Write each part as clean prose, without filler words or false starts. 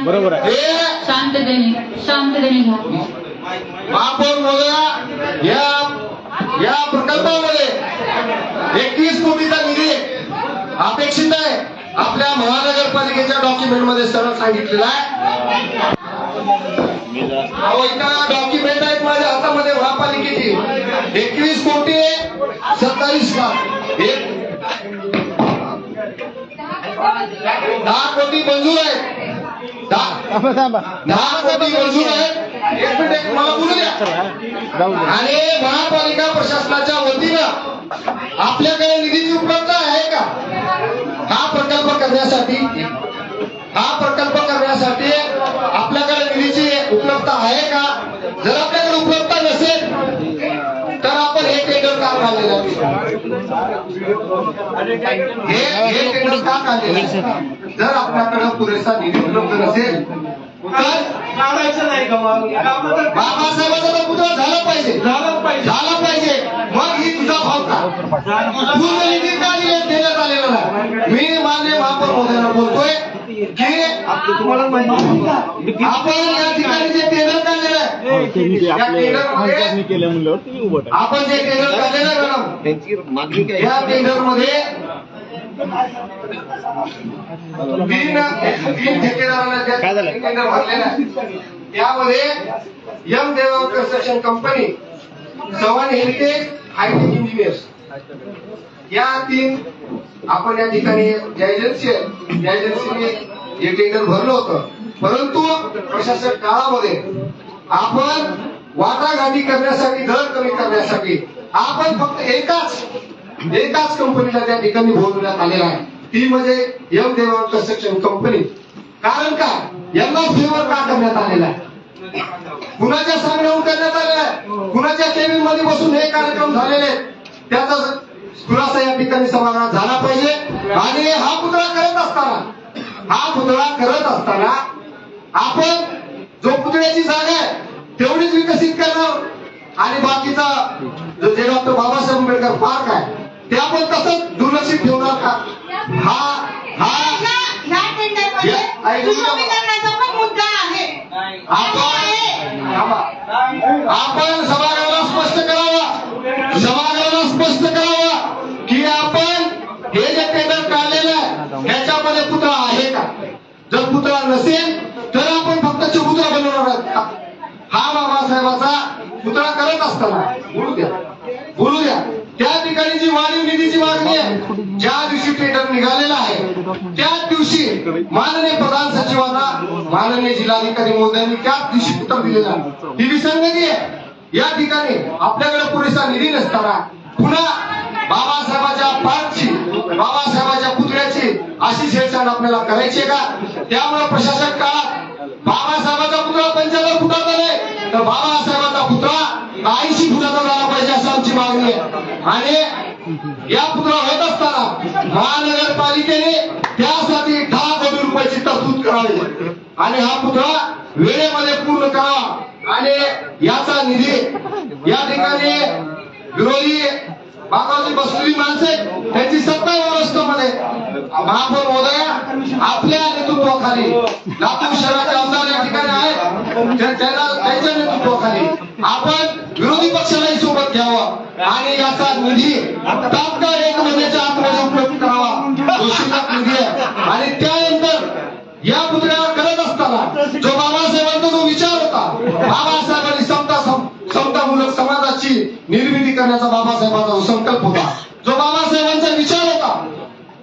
बरोबर आहे. शांततेने घ्या. महापौर महोदया, या प्रकल्पामध्ये 21 कोटीचा निधी अपेक्षित आहे. आपल्या महानगरपालिकेच्या डॉक्युमेंट मध्ये सरळ सांगितलेलं आहे. डॉक्युमेंट आहेत माझ्या हातामध्ये महापालिकेची. 21 कोटी 27 लाख 10 कोटी मंजूर आहे. 10 कोटी मंजूर आहे. एक मिनिट मला बोलू द्या. आणि महापालिका प्रशासनाच्या वतीनं आपल्याकडे निधीची उपलब्धता आहे का? हा प्रकल्प करण्यासाठी आपल्याकडे निधीची उपलब्धता आहे का? जर आपल्याकडे उपलब्धता नसेल तर आपण हे टेंडर का काढलेलं आहे? हे टेंडर का काढलेलं आहे? जर आपल्याकडे पुरेसा निधी उपलब्ध नसेल तर काढायचं नाही का? बाबासाहेबांचा तर पुतळा झाला पाहिजे. मग ही तुझा भाव का? पूर्ण निधी का देण्यात आलेला नाही? मी माननीय महापौर महोदयांना बोलतोय की आपण या ठिकाणी जे टेंडर काढलेलं आहे, आपण जे टेंडर काढलेलं आहे मॅडम, या टेंडर मध्ये 3 ठेकेदारांना टेंडर भरलेलं आहे. त्यामध्ये Yam Deva construction company, Chavan heritage, hitech engineers या 3 आपण या ठिकाणी ज्या एजन्सीने हे टेंडर भरलं होतं. परंतु प्रशासक काळामध्ये आपण वाटाघाटी करण्यासाठी, दर कमी करण्यासाठी आपण फक्त एकाच कंपनीला त्या ठिकाणी बोलवण्यात आलेला आहे. ती म्हणजे यम देवा कन्स्ट्रक्शन कंपनी. कारण काय? यांना फेवर का करण्यात आलेला आहे? कुणाच्या सांगण्याहून करण्यात आलेला आहे? कुणाच्या केबिन मध्ये बसून हे कार्यक्रम झालेले? त्याचा खुलासा या ठिकाणी सभागृहात झाला पाहिजे. आणि हा पुतळा करत असताना आपण जो पुतळ्याची जागा आहे तेवढीच विकसित करणार आणि बाकीचा जे डॉक्टर बाबासाहेब आंबेडकर पार्क आहे ते आपण तसंच दुर्लक्षित ठेवणार का? आपण सभागृहाला स्पष्ट करावा की आपण हे जे टेंडर काढलेलं आहे त्याच्यामध्ये पुतळा आहे का? जर पुतळा नसेल तर आपण फक्त चबुतरा बनवणार आहोत का? हा बाबासाहेबाचा पुतळा करत असताना बोलू द्या. त्या ठिकाणी जी वाढीव निधीची मागणी आहे, ज्या दिवशी टेंडर निघालेला आहे त्याच दिवशी माननीय प्रधान सचिवांना माननीय जिल्हाधिकारी महोदयांनी त्याच दिवशी उत्तर दिलेलं आहे. ही विसंगती आहे. या ठिकाणी आपल्याकडे पुरेसा निधी नसताना पुन्हा बाबासाहेबांच्या पार्कची, बाबासाहेबांच्या पुतळ्याची अशी छेडछाड आपल्याला करायची का? त्यामुळे प्रशासक काळात बाबासाहेबांचा पुतळा 75 फुटाचा नाही तर बाबासाहेबांचा पुतळा 80 फुटाचा झाला पाहिजे असं आमची मागणी आहे. आणि या पुतळा होत असताना महानगरपालिकेने त्यासाठी 10 कोटी रुपयाची तरतूद करावी आणि हा पुतळा वेळेमध्ये पूर्ण करावा. आणि याचा निधी या ठिकाणी विरोधी बाबाजी बसलेली माणसे त्यांची सत्ता व्यवस्थेमध्ये महापौर महोदया आपल्या नेतृत्वाखाली लातूर शहराचे आमदार या ठिकाणी आहेत, त्यांच्या नेतृत्वाखाली आपण विरोधी पक्षालाही सोबत घ्यावं आणि याचा निधी तात्काळ 1 महिन्याच्या आतमध्ये उपलब्ध करावा. जो शिल्लक निधी आहे. आणि त्यानंतर या पुतळ्यावर करत असताना जो बाबासाहेबांचा जो विचार होता, बाबासाहेबांनी समतामूलक समाजाची निर्मिती करण्याचा बाबासाहेबांचा जो संकल्प होता, जो बाबासाहेबांचा विचार होता,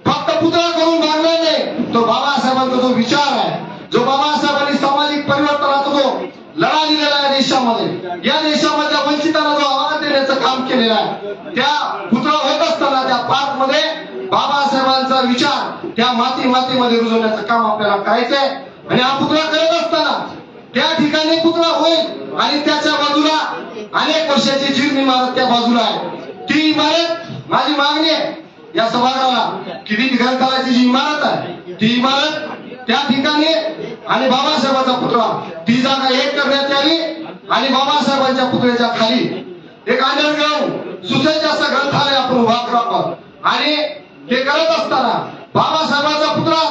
फक्त पुतळा करून भागणार नाही, तो बाबासाहेबांचा जो विचार आहे, जो बाबासाहेबांनी सामाजिक परिवर्तनाचा जो लढा दिलेला आहे देशामध्ये, या देशामधल्या वंचितांना जो आवाज देण्याचं काम केलेलं आहे, त्या पुतळा होत असताना त्या पार्क मध्ये बाबासाहेबांचा विचार त्या मातीमध्ये रुजवण्याचं काम आपल्याला करायचंय. आणि हा पुतळा करत असताना त्या ठिकाणी पुतळा होईल आणि त्याच्या बाजूला अनेक वर्षाची जीर्ण इमारत त्या बाजूला आहे. ती इमारत माझी मागणी आहे या सभागृहाला की ती ग्रंथालयाची जी इमारत आहे ती इमारत त्या ठिकाणी आणि बाबासाहेबांचा पुतळा ती जागा एक करण्यात यावी आणि बाबासाहेबांच्या पुतळ्याच्या खाली एक अंडरग्राउंड सुसज्ज असं ग्रंथालय आपण उभा करावं. आणि ते करत असताना बाबासाहेबांचा पुतळा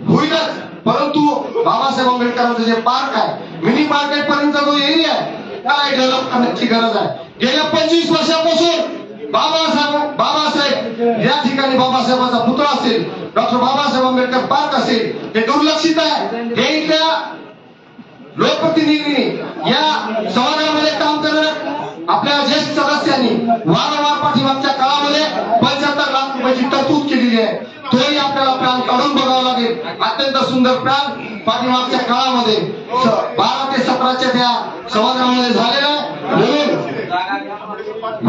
होईलच, परंतु बाबासाहेब बाबासाहेब आंबेडकरांचं जे पार्क आहे, मिनी मार्केट पर्यंत जो एरिया आहे, त्याला डेव्हलप करण्याची गरज आहे. गेल्या 25 वर्षापासून बाबासाहेब या ठिकाणी बाबासाहेबांचा पुतळा असेल, डॉक्टर बाबासाहेब आंबेडकर पार्क असेल, हे दुर्लक्षित आहे. हे इथल्या लोकप्रतिनिधींनी या समाजामध्ये काम करत आपल्या ज्येष्ठ सदस्यांनी वारंवार पाठीमागच्या काळामध्ये 75 लाख रुपयाची तरतूद केलेली आहे. तोही आपल्याला प्लॅन काढून बघावा लागेल. अत्यंत सुंदर प्लॅन पाठीमागच्या काळामध्ये 12 ते 17च्या त्या समाजामध्ये झालेला आहे. म्हणून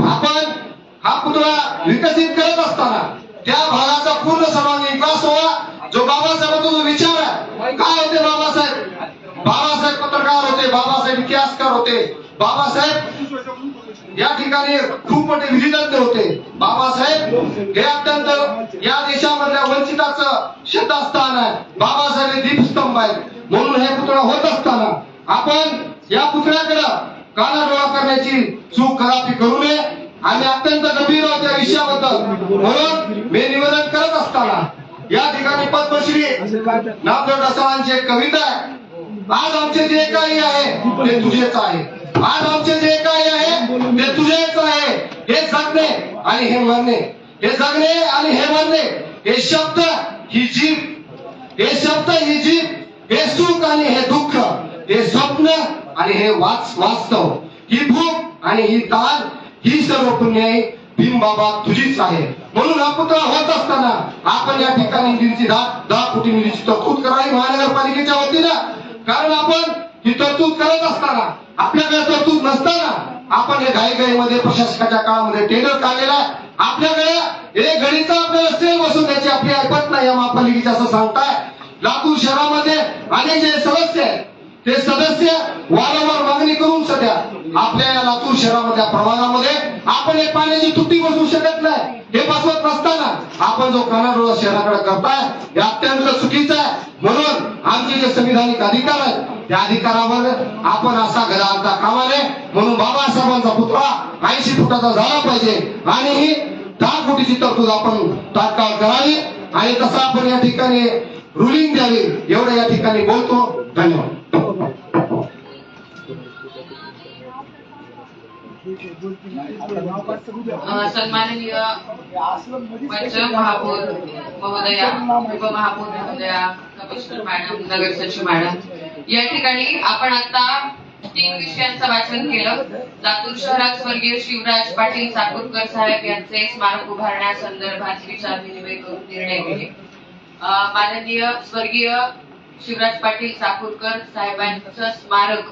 आपण हा पुतळा विकसित करत असताना त्या भागाचा पूर्ण सर्वांगीण विकास व्हावा. जो बाबासाहेबांचा जो विचार आहे, काय होते बाबासाहेब पत्रकार होते, बाबासाहेब इतिहासकार होते, बाबासाहेब या ठिकाणी खूप मोठे विधितज्ञ होते. बाबासाहेब हे अत्यंत या देशामधल्या वंचिताचं श्रद्धास्थान आहे. बाबासाहेब हे दीपस्तंभ आहेत. म्हणून हे पुतळा होत असताना आपण या पुतळ्याकडे कानाडोळा करण्याची चूक कदापि करू नये. आम्ही अत्यंत गंभीर आहोत या विषयाबद्दल. म्हणून मी निवेदन करत असताना या ठिकाणी पद्मश्री नामदेव ढसाळांची एक कविता आहे, आज आमचे जे काही आहे ते तुझेच आहे. आज आमचे जे काही आहे ते तुझेच आहे. हे जगणे आणि हे मरणे, हे जगणे आणि हे मरणे, हे शब्द ही जीभ, हे शब्द ही जीभ, हे सुख आणि हे दुःख, हे स्वप्न आणि हे वास्तव, ही भूक आणि ही ताण, ही सर्व पुण्याई भीम बाबा तुझीच आहे. म्हणून हा पुतळा होत असताना आपण या ठिकाणी निधीची 10 कोटी निधीची तरतूद करावी महानगरपालिकेच्या वतीनं. कारण आपण ही तरतूद करत असताना, आपल्याकडे तरतूद नसताना आपण हे घाईघाईमध्ये प्रशासकाच्या काळामध्ये टेंडर काढलेला आहे. आपल्याकडे एक घडीचा आपल्याला सेल बसवण्याची आपली ऐपत नाही या महापालिकेची असं सांगताय. लातूर शहरामध्ये अनेक जे सदस्य आहेत ते सदस्य वारंवार मागणी करून सध्या आपल्या या लातूर शहरामध्ये प्रभागामध्ये आपण एक पाण्याची तुटी बसवू शकत नाही. हे बसवत नसताना आपण जो कानाडोळा शहराकडे करताय हे अत्यंत चुकीचं आहे. म्हणून आमचे जे संविधानिक अधिकार आहेत त्या अधिकारावर आपण असा गदा आणता कामा नये. म्हणून बाबासाहेबांचा पुतळा 80 फुटाचा झाला पाहिजे आणि ही 10 कोटीची तरतूद आपण तात्काळ करावी आणि तसं आपण या ठिकाणी रुलिंग द्यावी एवढं या ठिकाणी बोलतो. धन्यवाद. सन्माननीय मंच महापौर महोदया, उपमहापौर महोदया, कमिशनर मॅडम, नगर सचिव मॅडम, या ठिकाणी आपण आता 3 विषयांचं वाचन केलं. लातूर शहरात स्वर्गीय शिवराज पाटील चाकूरकर साहेब यांचे स्मारक उभारण्यासंदर्भात विचार विनिमय करून निर्णय घेतले. माननीय स्वर्गीय शिवराज पाटील चाकूरकर साहेबांचं स्मारक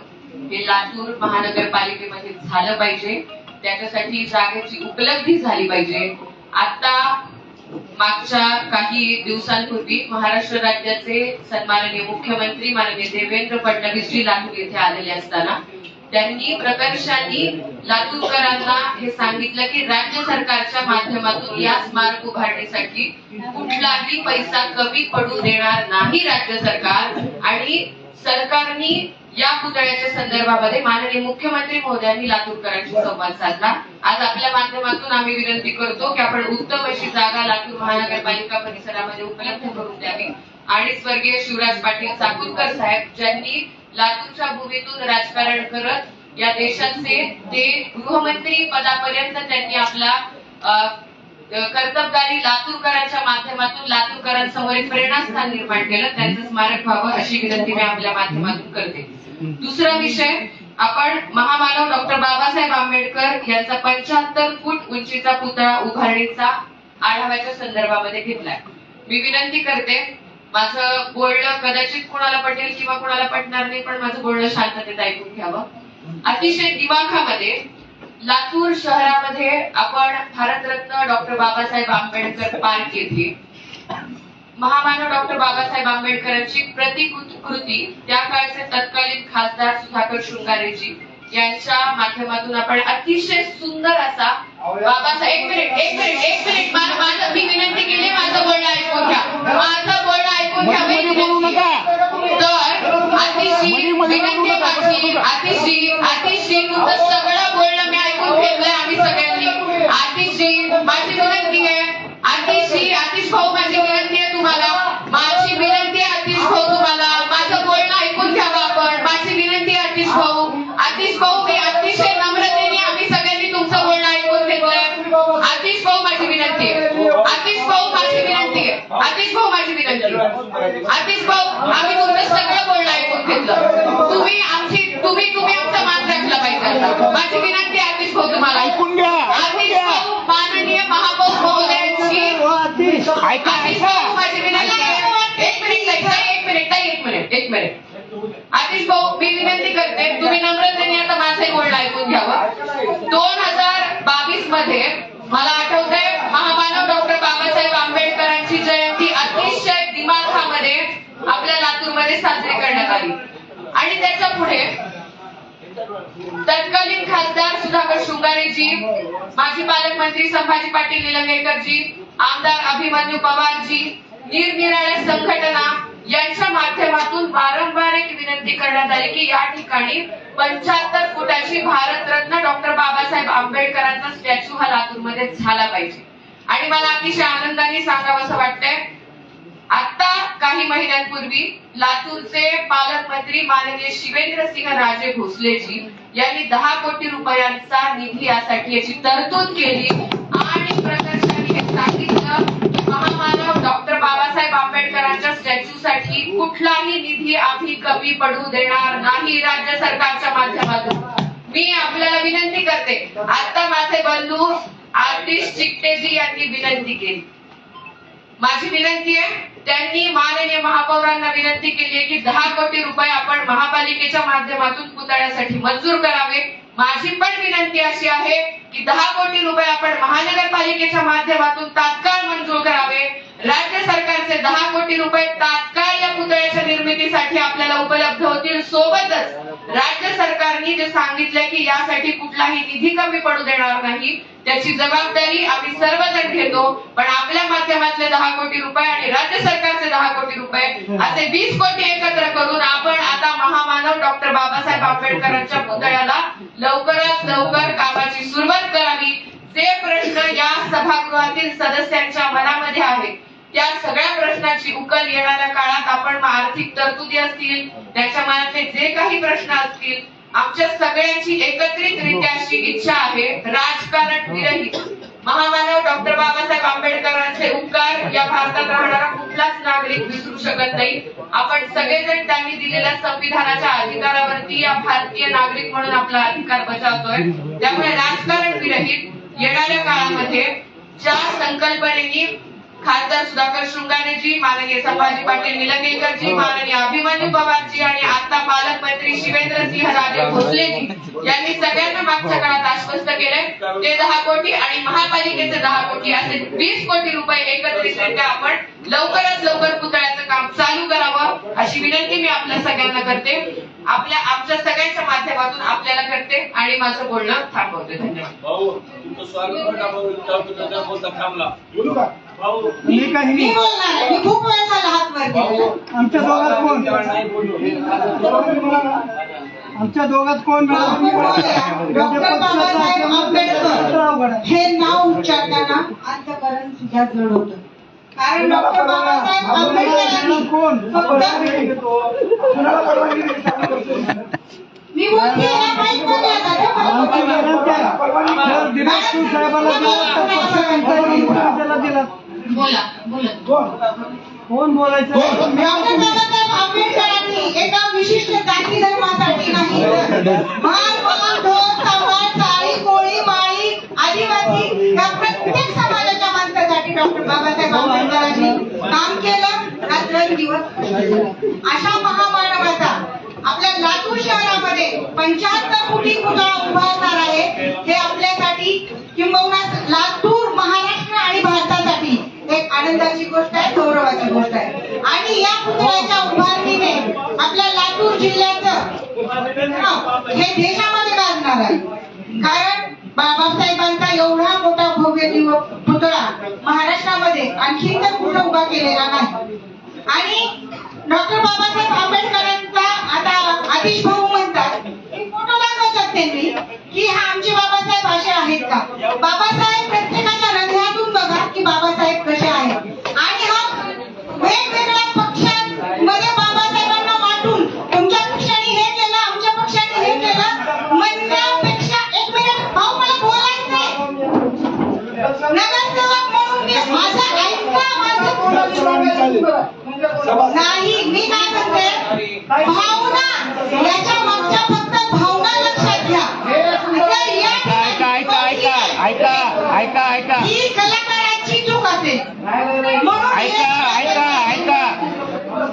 हे लातूर महानगरपालिकेमध्ये झालं पाहिजे. त्याच्यासाठी जागेची उपलब्धी झाली पाहिजे. आता मागच्या काही दिवसांपूर्वी महाराष्ट्र राज्याचे सन्माननीय मुख्यमंत्री माननीय देवेंद्र फडणवीसजी लातूर येथे आलेले असताना त्यांनी प्रकर्षाने लातूरकरांना हे सांगितलं की राज्य सरकारच्या माध्यमातून या स्मारक उभारणीसाठी कुठलाही पैसा कमी पडू देणार नाही राज्य सरकार. आणि सरकारने या पुतळ्याच्या संदर्भामध्ये माननीय मुख्यमंत्री महोदयांनी लातूरकरांशी संवाद साधला. आज आपल्या माध्यमातून आम्ही विनंती करतो की आपण उत्तम अशी जागा लातूर महानगरपालिका परिसरामध्ये उपलब्ध करून द्यावी आणि स्वर्गीय शिवराज पाटील चाकूरकर साहेब ज्यांनी लातूरच्या भूमीतून राजकारण करत या देशाचे ते गृहमंत्री पदापर्यंत त्यांनी आपला कर्तबगारी लातूरकरांच्या माध्यमातून लातूरकरांसमोर एक प्रेरणास्थान निर्माण केलं. त्यांचं स्मारक व्हावं अशी विनंती मी आपल्या माध्यमातून करते. दुसरा विषय, आपण महामानव डॉक्टर बाबासाहेब आंबेडकर यांचा 75 फूट उंचीचा पुतळा उभारणीचा आढाव्याच्या संदर्भामध्ये घेतलाय. मी विनंती करते, माझं बोलणं कदाचित कोणाला पटेल किंवा कोणाला पटणार नाही, पण माझं बोलणं शांततेत ऐकून घ्यावं. अतिशय दिमाखामध्ये लातूर शहरामध्ये आपण भारतरत्न डॉक्टर बाबासाहेब आंबेडकर पार्क येथे महामानव डॉक्टर बाबासाहेब आंबेडकरांची प्रतिकृती त्या काळचे तत्कालीन खासदार सुधाकर शृंगारेजी यांच्या माध्यमातून आपण अतिशय सुंदर असा बाबासाहेब एक मिनिट माझं मी विनंती केली, माझं बोलणं ऐकून घ्या, माझं बोलणं ऐकून घ्या. तर अतिशय विनंती माझी, अतिशय तुमचं सगळं बोलणं मी ऐकून घेतलंय आम्ही सगळ्यांनी. अतिशय माझी विनंती आहे, आतिश भाऊ माझी विनंती आहे तुम्हाला, माझी विनंती आहे आतिश भाऊ तुम्हाला, माझं बोलणं ऐकून आतिश भाऊ, आम्ही तुमचं सगळं बोलणं ऐकून घेतलं. तुम्ही आमचा मान राखला पाहिजे. आता माझी विनंती आहे आतिश भाऊ तुम्हाला. ऐकून घ्या, आतिश भाऊ, माननीय महापौर महोदयांची माझी विनंती आहे. एक मिनिट. आतिश भाऊ, मी विनंती करते, तुम्ही नम्रतेने आता माझे बोलणं ऐकून घ्यावं. 2022 मध्ये मला आठवतंय, महामानव डॉक्टर बाबासाहेब आंबेडकरांची जयंती अतिशय दिमाखामध्ये आपल्या लातूरमध्ये साजरी करण्यात आली. आणि त्याच्या पुढे तत्कालीन खासदार सुधाकर शृंगारेजी, माजी पालकमंत्री संभाजी पाटील निलंगेकरजी, आमदार अभिमन्यू पवारजी, निरनिराळ्या संघटना यांच्या माध्यमातून वारंवार एक विनंती करण्यात आली की या ठिकाणी 75 फुटाची भारतरत्न डॉक्टर बाबासाहेब आंबेडकरांचा स्टॅच्यू हा लातूरमध्ये झाला पाहिजे. आणि मला अतिशय आनंदाने सांगावं असं वाटतंय, आता काही महिन्यांपूर्वी लातूरचे पालकमंत्री माननीय शिवेंद्रसिंह राजे भोसलेजी यांनी 10 कोटी रुपयांचा निधी यासाठी याची तरतूद केली आणि प्रकर्षाने हे सांगितलं, महामानव डॉक्टर बाबासाहेब आंबेडकरांच्या स्टॅच्यू साठी कुठलाही निधी आम्ही कमी पडू देणार नाही राज्य सरकारच्या माध्यमातून. मी आपल्याला विनंती करते, आता माझे बंधू आतिश चिकटेजी यांनी विनंती केली. माझी विनंती आहे, त्यांनी माननीय महापौरांना विनंती केली आहे की 10 कोटी रुपये आपण महापालिकेच्या माध्यमातून पुतळ्यासाठी मंजूर करावे. माझी पण विनंती अशी आहे की 10 कोटी रुपये आपण महानगरपालिकेच्या माध्यमातून तात्काळ मंजूर करावे. राज्य सरकारचे 10 कोटी रुपये तात्काळ या पुतळ्याच्या निर्मितीसाठी आपल्याला उपलब्ध होतील. सोबतच राज्य सरकारने जे सांगितलंय की यासाठी कुठलाही निधी कमी पडू देणार नाही, त्याची जबाबदारी आम्ही सर्वजण घेतो. पण आपल्या माध्यमातले 10 कोटी रुपये आणि राज्य सरकारचे 10 कोटी रुपये असे 20 कोटी एकत्र करून आपण आता महामानव डॉक्टर बाबासाहेब आंबेडकरांच्या पुतळ्याला लवकरात लवकर कामाची सुरुवात करावी. जे प्रश्न या सभागृहातील सदस्यांच्या मनामध्ये आहेत त्या सगळ्या प्रश्नाची उकल येणाऱ्या काळात आपण आर्थिक तरतुदी असतील, त्याच्या मनातले जे काही प्रश्न असतील, आमच्या सगळ्यांची एकत्रितरित्या अशी इच्छा आहे, राजकारण विरहित महामानव डॉक्टर बाबासाहेब आंबेडकरांचे उपकार या भारतात राहणारा कुठलाच नागरिक विसरू शकत नाही. आपण सगळेजण त्यांनी दिलेल्या संविधानाच्या अधिकारावरती या भारतीय नागरिक म्हणून आपला अधिकार बजावतोय. त्यामुळे राजकारण विरहित येणाऱ्या काळामध्ये ज्या संकल्पनेनी खासदार सुधाकर शृंगारेजी, माननीय संभाजी पाटील निलंगेकरजी, माननीय अभिमन्यू पवारजी आणि आता पालकमंत्री शिवेंद्रसिंह राजे भोसलेजी यांनी सगळ्यांना मागच्या काळात आश्वस्त केले, ते 10 कोटी आणि महापालिकेचे 10 कोटी असे 20 कोटी रुपये एकत्रितरित्या आपण लवकरात लवकर पुतळ्याचं काम चालू करावं अशी विनंती मी आपल्या सगळ्यांना करते. आमच्या सगळ्यांच्या माध्यमातून आपल्याला करते आणि माझं बोलणं थांबवते. धन्यवाद. मी बोलणार, मी खूप वेळ झाला हात वर केला. आमच्या दोघात कोण डॉक्टर बाबासाहेब आंबेडकर हे नाव उच्चारताना अंतकरण सुद्धा जड होतं. कारण डॉक्टर बाबासाहेब आंबेडकरांनी मी बोलते या माईकमध्ये कोण बोलायचं? डॉक्टर बाबासाहेब आंबेडकरांनी एका विशिष्ट जाती धर्मासाठी नाही, महान ढोर सांभाळ साळी कोळी माळी आदिवासी या प्रत्येक समाजाच्या माणसासाठी डॉक्टर बाबासाहेब आंबेडकरांनी काम केलं, रात्रंदिवस. अशा महामानवाचा आपल्या लातूर शहरामध्ये 75 कोटी पुतळा उभारणार आहे. हे आपल्यासाठी किंबहुना लातूर, महाराष्ट्र आणि भारतासाठी एक आनंदाची गोष्ट आहे, गौरवाची गोष्ट आहे. आणि या पुतळ्याच्या उभारणीने आपल्या लातूर जिल्ह्याचं नाव हे देशामध्ये गाजणार आहे. कारण बाबासाहेबांचा एवढा मोठा भव्य पुतळा महाराष्ट्रामध्ये आणखी तर कुठं उभा केलेला नाही. आणि डॉक्टर बाबासाहेब आंबेडकरांचा आता आतिश भाऊ म्हणतात फोटो दाखवतात त्यांनी की हा आमचे बाबासाहेब असे आहेत का. बाबासाहेब प्रत्येकाच्या हृदयातून बघा की बाबासाहेब कसे आहेत. आणि हा वेगवेगळ्या पक्षांमध्ये बाबासाहेबांना वाटून तुमच्या पक्षाने हे केलं, आमच्या पक्षाने हे केलं म्हणण्यापेक्षा एक मिनिट भाऊ मला बोलायचंय. नगरसेवक म्हणून माझं ऐका, माझं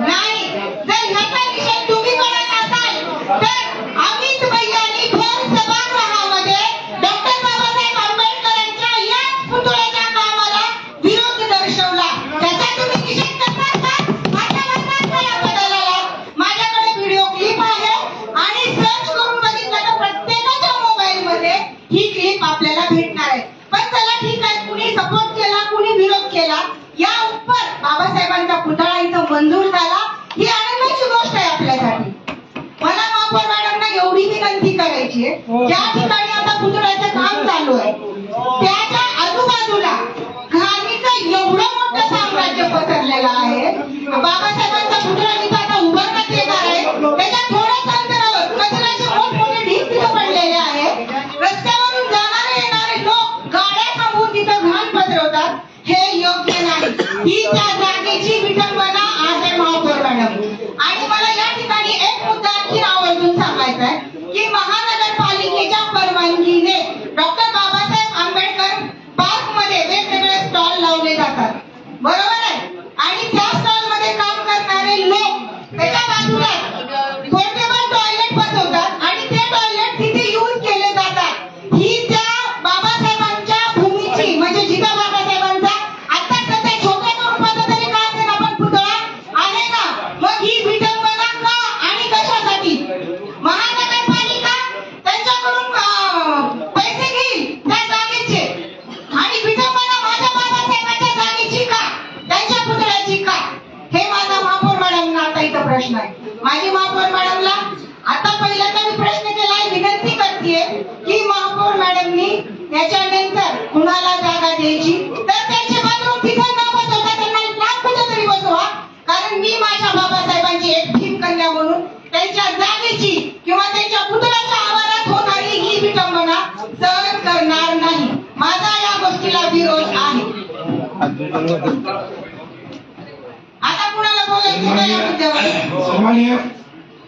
नाही, जर ह्याचा विषय तुम्ही करत असाल तर अमित भैयांनी भर सभागृहामध्ये डॉक्टर बाबासाहेब आंबेडकरांच्या याच पुतळ्याच्या कामाला विरोध दर्शवला. त्याचा तुम्ही निषेध करणार का? माझ्या वर्गात मला बदलायला माझ्याकडे व्हिडिओ क्लिप आहे आणि सर्च करून बघितलं तर प्रत्येकाच्या मोबाईल मध्ये ही क्लिप आपल्याला भेटणार आहे. पण चला ठीक आहे, कुणी सपोर्ट केला कुणी विरोध केला, या उपर बाबासाहेबांचा पुतळा इथं मंजूर झाला, ही आनंदाची गोष्ट आहे आपल्यासाठी. मला महापौर मॅडमना एवढी विनंती करायची आहे, ज्या ठिकाणी आता पुतळ्याचं काम चालू आहे त्याच्या आजूबाजूला घाणीचं एवढं मोठं साम्राज्य पसरलेलं आहे. बाबासाहेबांचा पुतळा इथं आता उभारण्यात येणार आहे, त्याच्या थोड्याच अंतरावर कचऱ्याचे मोठमोठे ढीग तिथं पडलेले आहे. रस्त्यावरून जाणारे येणारे लोक गाड्या थांबवून तिथं घाण पसरवतात, हे योग्य नाही. ही त्या जागेची विटंबना आहे महापौर मॅडम. आणि मला या ठिकाणी एक मुद्दा आणखी आवर्जून सांगायचा आहे की महानगरपालिकेच्या परवानगीने डॉक्टर बाबासाहेब आंबेडकर पार्क मध्ये वेगवेगळे स्टॉल लावले जातात, बरोबर आहे. आणि त्या स्टॉल मध्ये काम करणारे लोक त्याच्या बाजूला पोर्टेबल टॉयलेट बसवतात आणि ते टॉयलेट तिथे यूज केले जातात. ही त्या बाबासाहेबांच्या भूमीची म्हणजे जिथं बाबासाहेबांचा आता सध्या छोट्या स्वरूपाचा तरी का असेल आपण पुतळा आहे ना, मग ही विटंबना का आणि कशासाठी? महानगरपालिका त्यांच्याकडून पैसे घेईल त्या जागेचे आणि विटंबना माझ्या बाबासाहेबांच्या जागेची का, त्यांच्या पुतळ्याची का? हे माझा महापौर मॅडमना आता इथं प्रश्न आहे. माझी महापौर मॅडमला आता पहिल्यांदा मी प्रश्न केलाय, विनंती करतेय की महापौर मॅडमनी याच्यानंतर कुणाला जागा द्यायची तर त्यांचे बाथरूम तिथे न बसवता त्यांना लांब कुठेतरी बसवा. कारण मी माझ्या बाबासाहेबांची एक भीमकन्या म्हणून त्यांच्या जागेची किंवा त्यांच्या पुतळ्याच्या आवारात होणारी ही विटंबना सहन करणार नाही. माझा या गोष्टीला विरोध आहे. आता कुणाला बोलायचं का या मुद्द्यावर? सन्माननीय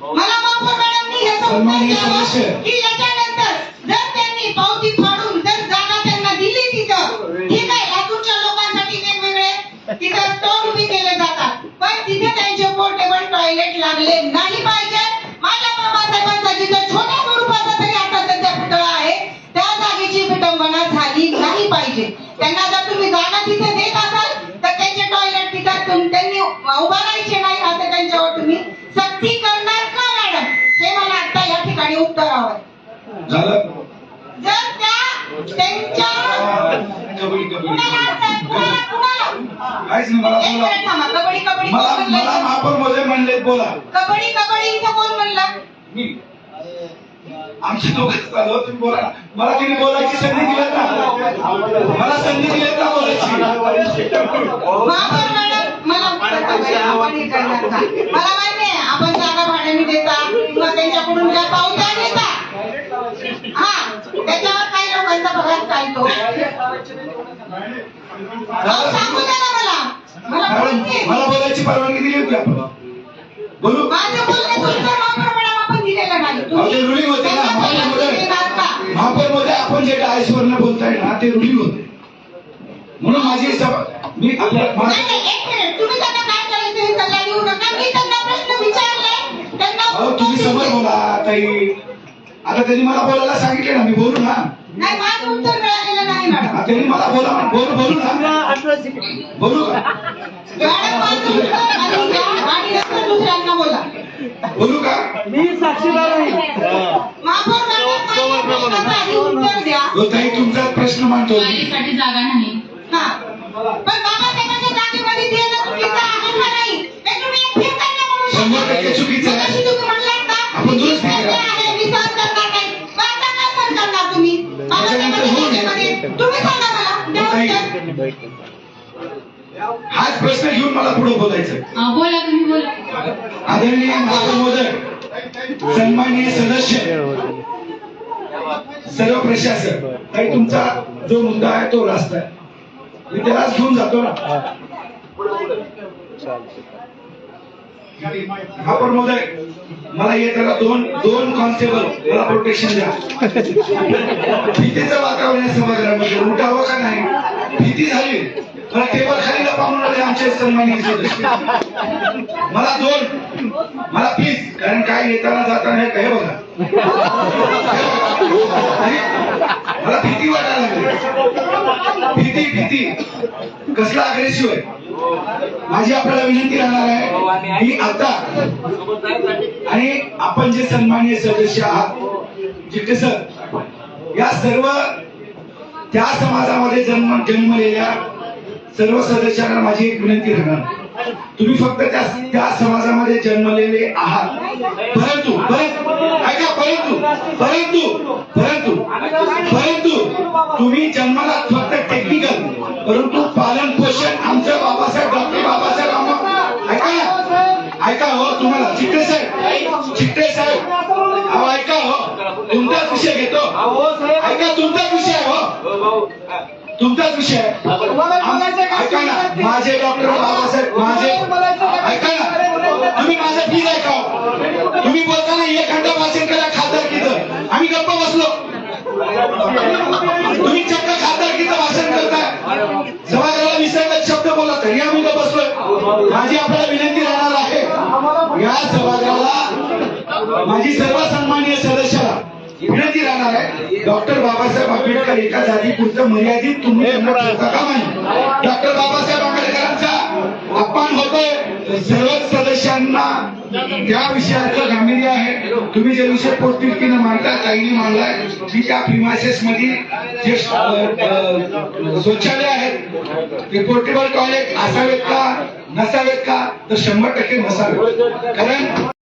मला महापौर मॅडमनी याचं उत्तर द्यावं की याच्यानंतर जर त्यांनी पावती फाडून जर जागा त्यांना दिली तिथं ठीक आहे, लातूरच्या लोकांसाठी वेगवेगळे तिथं स्टॉल उभे केले जातात, पण तिथे त्यांचे पोर्टेबल टॉयलेट लागले नाही पाहिजे. माझ्या बाबासाहेबांचा जिथं छोट्या स्वरूपाचा तरी आता सध्या पुतळा आहे त्या जागेची विटंबना झाली नाही पाहिजे. त्यांना जर तुम्ही जागा तिथे देत असाल तर त्यांचे टॉयलेट तिथं त्यांनी उभारायचे नाही असं त्यांच्यावर तुम्ही सक्ती करणार का मॅडम? हे मला आता या ठिकाणी उत्तर हवं. जर त्या त्यांच्या कबड्डी कबड्डी मला महापौर मोदय म्हणले बोला. कबड्डी कबड्डी इथं कोण म्हणला? आमच्या दोघांचं चालू, तुम्ही बोला. मला तिने बोलायची संधी दिली ना, मला संधी दिली ना बोलायची. महापौर मॅडम मला आपण हे करणार का? मला माहिती आहे आपण जागा भाड्याने देता किंवा त्यांच्याकडून ज्या पावत्या घेता, हा त्याच्यावर काही लोकांचा पगार चालतो. सांगू द्या ना मला बोलायची परवानगी दिली होती आपण. बोलू. माझं बोलण्याचं उत्तर महापौर मॅडम आपण दिलेलं नाही. रुलिंग होते ना महापौर मध्ये आपण जे डायस वरनं बोलताय ना ते रुलिंग होते, म्हणून माझी मी एक मिनिट, तुम्ही त्यांना काय करायचं हे सल्ला देऊ नका. मी त्यांना प्रश्न विचारले, त्यांना तुम्ही समोर बोला ताई. आता त्यांनी मला बोलायला सांगितले ना, मी बोलू ना. नाही, माझं उत्तर मिळालेलं नाही मॅडम. त्यांनी मला बोला बोलू ना, बोलू का? मॅडम माझं उत्तर आधी घ्या आणि नंतर दुसऱ्यांना बोला. बोलू का? मी साक्षीदार आहे. महापौर मॅडम माझ्या आधी उत्तर द्या. ताई तुमचा प्रश्न मांडतो. साठी जागा नाही. हा, पण बाबासाहेबांच्या जागेमध्ये देणं चुकीचं आहे का नाही हे तुम्ही एक भीमकन्या म्हणून 100% चुकीचं आहे. मगाशी तुम्ही म्हणलात का आपण दुरुस्त मी करा. आहे, मी सहन करणार नाही. मग आता काय सहन करणार तुम्ही? बाबासाहेबांच्या जागेमध्ये तुम्ही सांगा मला, द्या उत्तर. हाच प्रश्न घेऊन मला पुढे बोलायचं. बोला तुम्ही बोला. आदरणीय महापौर महोदय, सन्माननीय सदस्य, सर्व प्रशासक, काही तुमचा जो मुद्दा आहे तो रास्त आहे, मी त्यालाच घेऊन जातो ना. महापौर महोदय, मला येताना दोन कॉन्स्टेबल मला प्रोटेक्शन द्या. भीतीचं वातावरण सभागृहामध्ये उठावं का नाही? भीती झाली. मला टेबल खाली पाहून आले आमचे सन्माननीय सदस्य. मला प्लीज, कारण काय येताना जाताना हे बघा, मला भीती वाटायला लागली. भीती कसला अग्रेसिव्ह आहे. माझी आपल्याला विनंती राहणार आहे, मी आता आणि आपण जे सन्माननीय सदस्य आहात जिथे सर, या सर्व त्या समाजामध्ये जन्मलेल्या सर्व सदस्यांना माझी एक विनंती राहणार, तुम्ही फक्त त्या समाजामध्ये जन्मलेले आहात, परंतु तुम्ही जन्माला फक्त टेक्निकल, परंतु पालन पोषण आमचं बाबासाहेब डॉक्टर बाबासाहेब ऐका हो, तुम्हाला चिकटे साहेब अहो ऐका हो, तुमचाच विषय घेतो, ऐका तुमचाच विषय हो, तुमचाच विषय ऐका ना. माझे डॉक्टर बाबासाहेब ऐका ना, तुम्ही माझं प्लीज ऐका. तुम्ही बोलताना एक घंटा भाषण करा खासदारकीचं, आम्ही गप्प बसलो. तुम्ही चक्क खासदारकीचं भाषण करताय, सभागृहाला विसर्जित शब्द बोलत तरी आम्ही गप्प बसलोय. माझी आपल्याला विनंती राहणार आहे, या सभागृहाला माझी सर्व सन्माननीय सदस्याला विनंती राहणार आहे, डॉक्टर बाबासाहेब आंबेडकर एका जातीपुरतं मर्यादित तुम्ही त्यांना ठेवता कामा नये. डॉक्टर बाबासाहेब आंबेडकरांचा अपमान होतोय. सर्व सदस्यांना त्या विषयाचं गांभीर्य आहे. तुम्ही जे विषय पोटतिडकीनं मांडता, काहींनी मांडलाय, की त्या प्रिमायसेस मध्ये जे शौचालय आहेत ते पोर्टेबल टॉयलेट असावेत का नसावेत का, तर 100% नसावेत. कारण